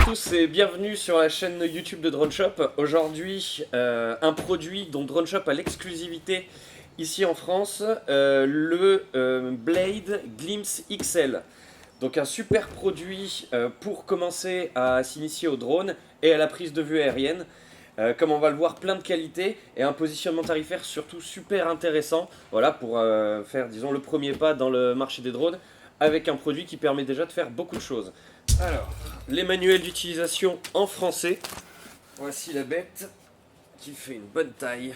tous et bienvenue sur la chaîne YouTube de DroneShop. Aujourd'hui, un produit dont DroneShop a l'exclusivité ici en France, le Blade Glimpse XL. Donc un super produit pour commencer à s'initier au drone et à la prise de vue aérienne. Comme on va le voir, plein de qualités et un positionnement tarifaire surtout super intéressant. Voilà, pour faire, disons, le premier pas dans le marché des drones avec un produit qui permet déjà de faire beaucoup de choses. Alors, les manuels d'utilisation en français. Voici la bête qui fait une bonne taille.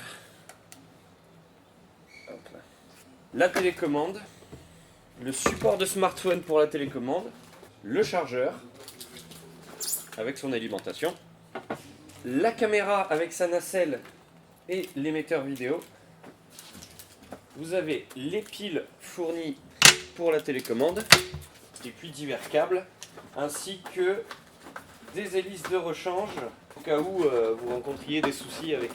Hop là. La télécommande, le support de smartphone pour la télécommande, le chargeur avec son alimentation, la caméra avec sa nacelle et l'émetteur vidéo. Vous avez les piles fournies pour la télécommande et puis divers câbles ainsi que des hélices de rechange au cas où vous rencontriez des soucis avec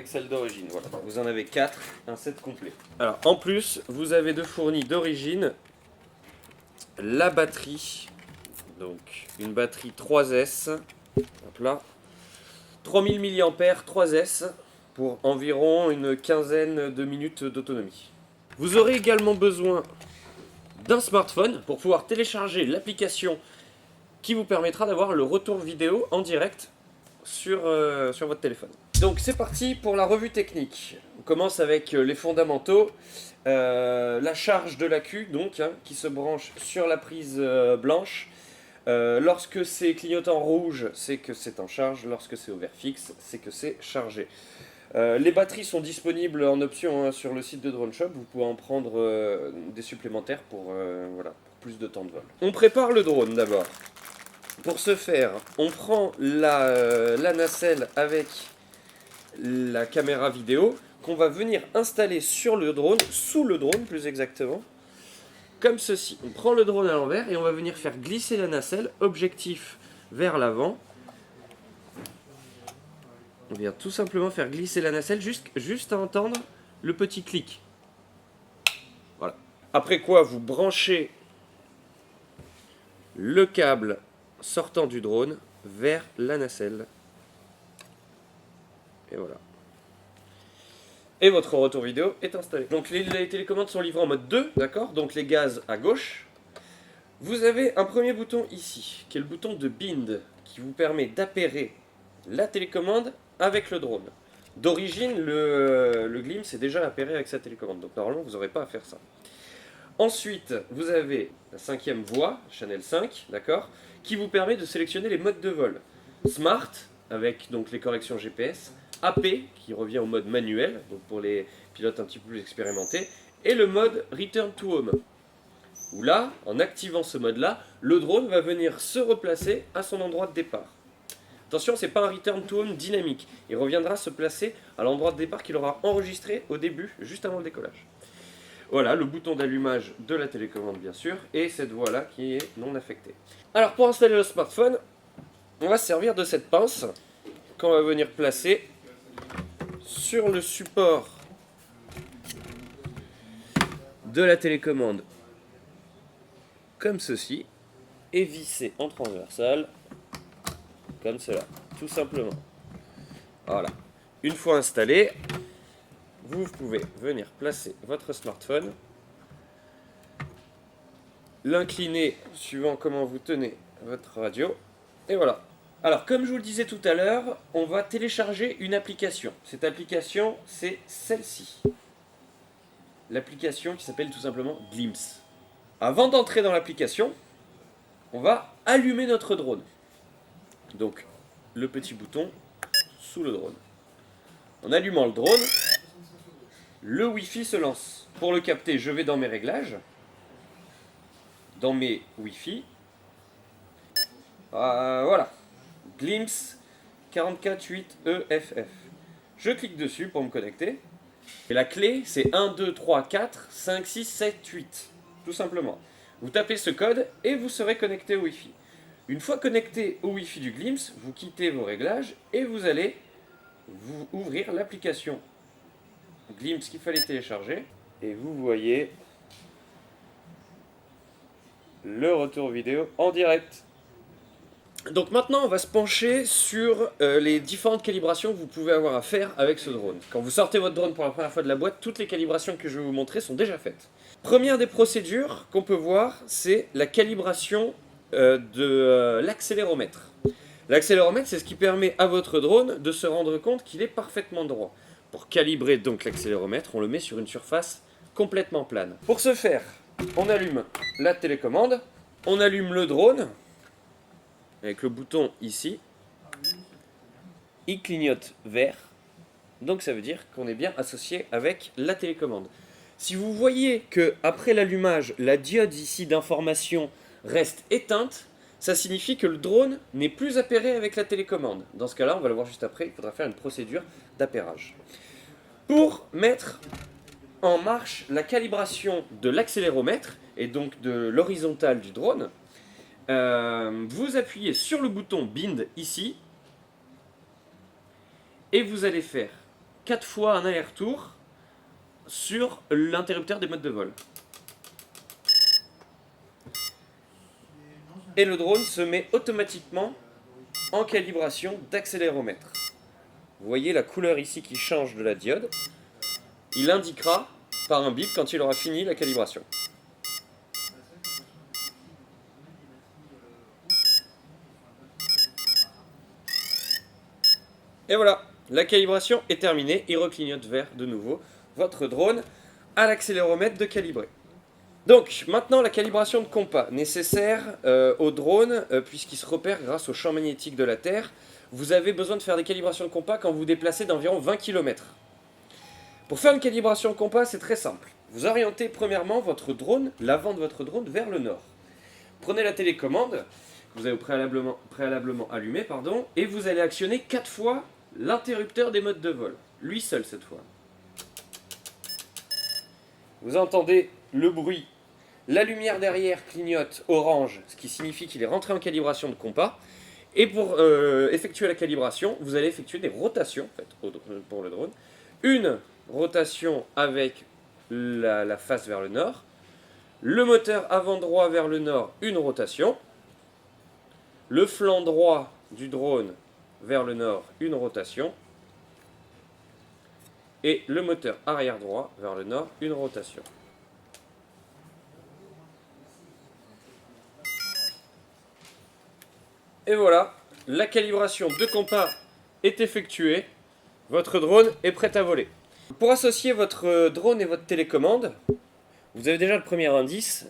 celle d'origine. Voilà. Vous en avez 4, un set complet. Alors en plus, vous avez de fourni d'origine la batterie, donc une batterie 3S, hop là, 3000 mAh 3S pour environ une quinzaine de minutes d'autonomie. Vous aurez également besoin d'un smartphone pour pouvoir télécharger l'application qui vous permettra d'avoir le retour vidéo en direct sur votre téléphone. Donc c'est parti pour la revue technique. On commence avec les fondamentaux. La charge de l'AQ, donc, qui se branche sur la prise blanche. Lorsque c'est clignotant rouge, c'est que c'est en charge. Lorsque c'est au vert fixe, c'est que c'est chargé. Les batteries sont disponibles en option sur le site de DroneShop. Vous pouvez en prendre des supplémentaires pour, voilà, pour plus de temps de vol. On prépare le drone d'abord. Pour ce faire, on prend la nacelle avec la caméra vidéo qu'on va venir installer sur le drone, sous le drone plus exactement, comme ceci. On prend le drone à l'envers et on va venir faire glisser la nacelle, objectif vers l'avant. On vient tout simplement faire glisser la nacelle juste à entendre le petit clic. Voilà. Après quoi, vous branchez le câble sortant du drone vers la nacelle. Et voilà. Et votre retour vidéo est installé. Donc les télécommandes sont livrées en mode 2, d'accord? Donc les gaz à gauche. Vous avez un premier bouton ici, qui est le bouton de bind, qui vous permet d'appairer la télécommande avec le drone. D'origine, le Glimpse est déjà appairé avec sa télécommande, donc normalement vous n'aurez pas à faire ça. Ensuite, vous avez la 5e voie, Channel 5, d'accord, qui vous permet de sélectionner les modes de vol. Smart, avec donc les corrections GPS, AP, qui revient au mode manuel, donc pour les pilotes un petit peu plus expérimentés, et le mode Return to Home, où là, en activant ce mode-là, le drone va venir se replacer à son endroit de départ. Attention, ce n'est pas un Return to Home dynamique, il reviendra se placer à l'endroit de départ qu'il aura enregistré au début, juste avant le décollage. Voilà, le bouton d'allumage de la télécommande bien sûr, et cette voie-là qui est non affectée. Alors pour installer le smartphone, on va se servir de cette pince qu'on va venir placer sur le support de la télécommande, comme ceci, et visser en transversal, comme cela, tout simplement. Voilà. Une fois installé, vous pouvez venir placer votre smartphone, l'incliner suivant comment vous tenez votre radio, et voilà. Alors, comme je vous le disais tout à l'heure, on va télécharger une application. Cette application, c'est celle-ci. L'application qui s'appelle tout simplement Glimpse. Avant d'entrer dans l'application, on va allumer notre drone. Donc, le petit bouton sous le drone. En allumant le drone, le Wi-Fi se lance. Pour le capter, je vais dans mes réglages, dans mes Wi-Fi. Voilà. Glimpse 448EFF. Je clique dessus pour me connecter. Et la clé, c'est 1, 2, 3, 4, 5, 6, 7, 8. Tout simplement. Vous tapez ce code et vous serez connecté au Wi-Fi. Une fois connecté au Wi-Fi du Glimpse, vous quittez vos réglages et vous allez vous ouvrir l'application Glimpse qu'il fallait télécharger. Et vous voyez le retour vidéo en direct. Donc maintenant, on va se pencher sur les différentes calibrations que vous pouvez avoir à faire avec ce drone. Quand vous sortez votre drone pour la première fois de la boîte, toutes les calibrations que je vais vous montrer sont déjà faites. Première des procédures qu'on peut voir, c'est la calibration de l'accéléromètre. L'accéléromètre, c'est ce qui permet à votre drone de se rendre compte qu'il est parfaitement droit. Pour calibrer donc l'accéléromètre, on le met sur une surface complètement plane. Pour ce faire, on allume la télécommande, on allume le drone, avec le bouton ici, il clignote vert, donc ça veut dire qu'on est bien associé avec la télécommande. Si vous voyez que après l'allumage, la diode ici d'information reste éteinte, ça signifie que le drone n'est plus appairé avec la télécommande. Dans ce cas-là, on va le voir juste après, il faudra faire une procédure d'appairage. Pour mettre en marche la calibration de l'accéléromètre et donc de l'horizontale du drone, vous appuyez sur le bouton Bind ici et vous allez faire 4 fois un aller-retour sur l'interrupteur des modes de vol. Et le drone se met automatiquement en calibration d'accéléromètre. Vous voyez la couleur ici qui change de la diode. Il indiquera par un bip quand il aura fini la calibration. Et voilà, la calibration est terminée, il reclignote vert de nouveau. Votre drone à l'accéléromètre de calibrer. Donc, maintenant la calibration de compas, nécessaire au drone, puisqu'il se repère grâce au champ magnétique de la Terre. Vous avez besoin de faire des calibrations de compas quand vous vous déplacez d'environ 20 km. Pour faire une calibration de compas, c'est très simple. Vous orientez premièrement votre drone, l'avant de votre drone, vers le nord. Prenez la télécommande, que vous avez préalablement allumée, et vous allez actionner 4 fois l'interrupteur des modes de vol. Lui seul cette fois. Vous entendez le bruit. La lumière derrière clignote orange, ce qui signifie qu'il est rentré en calibration de compas. Et pour effectuer la calibration, vous allez effectuer des rotations en fait, pour le drone. Une rotation avec la face vers le nord. Le moteur avant droit vers le nord, une rotation. Le flanc droit du drone vers le nord, une rotation. Et le moteur arrière droit vers le nord, une rotation. Et voilà, la calibration de compas est effectuée. Votre drone est prêt à voler. Pour associer votre drone et votre télécommande, vous avez déjà le premier indice,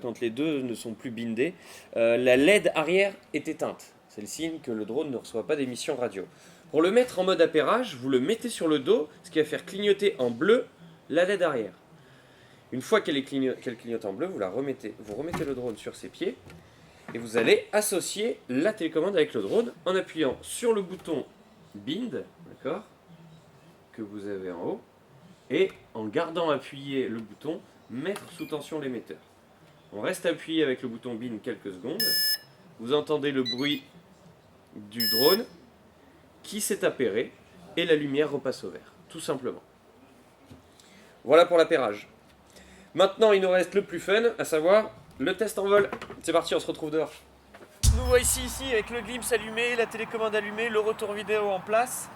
quand les deux ne sont plus bindés. La LED arrière est éteinte. C'est le signe que le drone ne reçoit pas d'émission radio. Pour le mettre en mode appairage, vous le mettez sur le dos, ce qui va faire clignoter en bleu la LED arrière. Une fois qu'elle clignote en bleu, vous remettez le drone sur ses pieds et vous allez associer la télécommande avec le drone en appuyant sur le bouton Bind, d'accord, que vous avez en haut, et en gardant appuyé le bouton Mettre sous tension l'émetteur. On reste appuyé avec le bouton Bind quelques secondes. Vous entendez le bruit du drone qui s'est appairé et la lumière repasse au vert, tout simplement. Voilà pour l'appairage. Maintenant, il nous reste le plus fun, à savoir le test en vol. C'est parti, on se retrouve dehors. Nous voici ici avec le glimpse allumé, la télécommande allumée, le retour vidéo en place.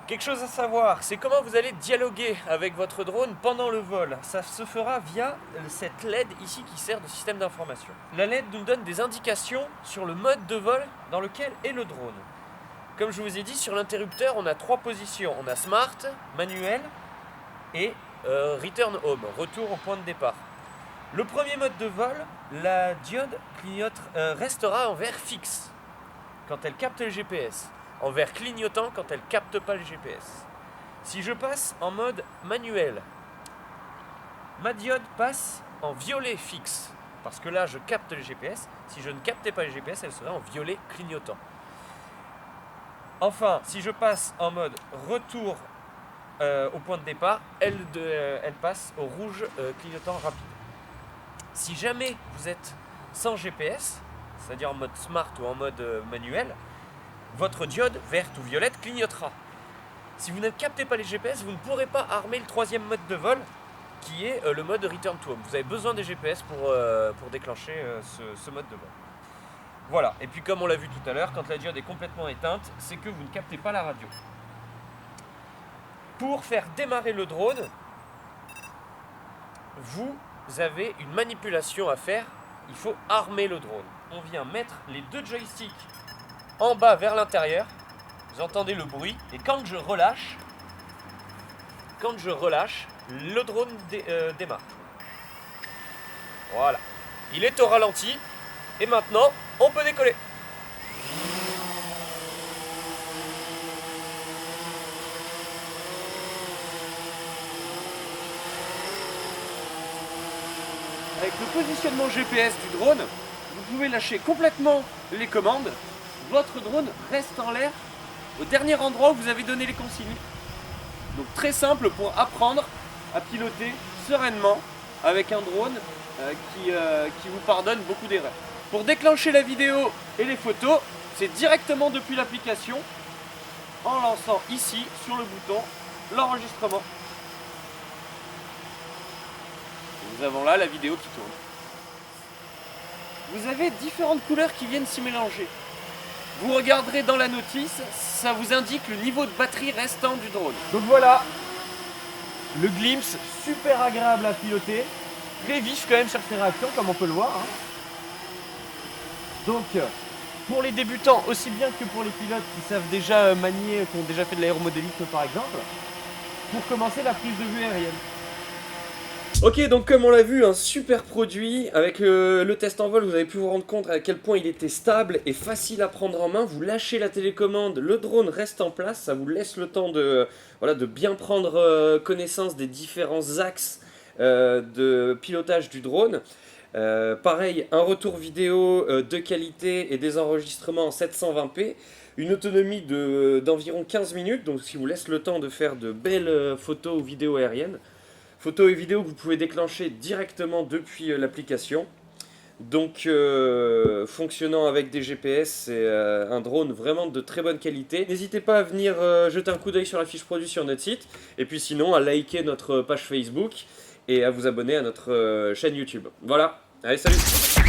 Quelque chose à savoir, c'est comment vous allez dialoguer avec votre drone pendant le vol. Ça se fera via cette LED ici qui sert de système d'information. La LED nous donne des indications sur le mode de vol dans lequel est le drone. Comme je vous ai dit, sur l'interrupteur, on a 3 positions. On a Smart, Manuel et Return Home, retour au point de départ. Le premier mode de vol, la diode restera en vert fixe quand elle capte le GPS. En vert clignotant quand elle ne capte pas le GPS. Si je passe en mode manuel, ma diode passe en violet fixe, parce que là je capte le GPS. Si je ne captais pas le GPS, elle serait en violet clignotant. Enfin, si je passe en mode retour au point de départ, elle passe au rouge clignotant rapide. Si jamais vous êtes sans GPS, c'est-à-dire en mode smart ou en mode manuel, votre diode verte ou violette clignotera. Si vous ne captez pas les GPS, vous ne pourrez pas armer le troisième mode de vol qui est le mode Return to Home. Vous avez besoin des GPS pour déclencher ce mode de vol. Voilà, et puis comme on l'a vu tout à l'heure, quand la diode est complètement éteinte, c'est que vous ne captez pas la radio. Pour faire démarrer le drone, vous avez une manipulation à faire, il faut armer le drone. On vient mettre les deux joysticks en bas vers l'intérieur, vous entendez le bruit, et quand je relâche, le drone démarre. Voilà, il est au ralenti, et maintenant, on peut décoller. Avec le positionnement GPS du drone, vous pouvez lâcher complètement les commandes. Votre drone reste en l'air au dernier endroit où vous avez donné les consignes. Donc très simple pour apprendre à piloter sereinement avec un drone qui vous pardonne beaucoup d'erreurs. Pour déclencher la vidéo et les photos, c'est directement depuis l'application en lançant ici sur le bouton l'enregistrement. Nous avons là la vidéo qui tourne. Vous avez différentes couleurs qui viennent s'y mélanger. Vous regarderez dans la notice, ça vous indique le niveau de batterie restant du drone. Donc voilà, le Glimpse, super agréable à piloter, très vif quand même sur ses réactions comme on peut le voir. Hein. Donc pour les débutants aussi bien que pour les pilotes qui savent déjà manier, qui ont déjà fait de l'aéromodélisme par exemple, pour commencer la prise de vue aérienne. Ok, donc comme on l'a vu, un super produit. Avec le test en vol, vous avez pu vous rendre compte à quel point il était stable et facile à prendre en main. Vous lâchez la télécommande, le drone reste en place, ça vous laisse le temps de bien prendre connaissance des différents axes de pilotage du drone. Pareil, un retour vidéo de qualité et des enregistrements en 720p. Une autonomie d'environ 15 minutes, donc ce qui vous laisse le temps de faire de belles photos ou vidéos aériennes. Photos et vidéos que vous pouvez déclencher directement depuis l'application. Donc fonctionnant avec des GPS, c'est un drone vraiment de très bonne qualité. N'hésitez pas à venir jeter un coup d'œil sur la fiche produit sur notre site. Et puis sinon à liker notre page Facebook et à vous abonner à notre chaîne YouTube. Voilà, allez salut!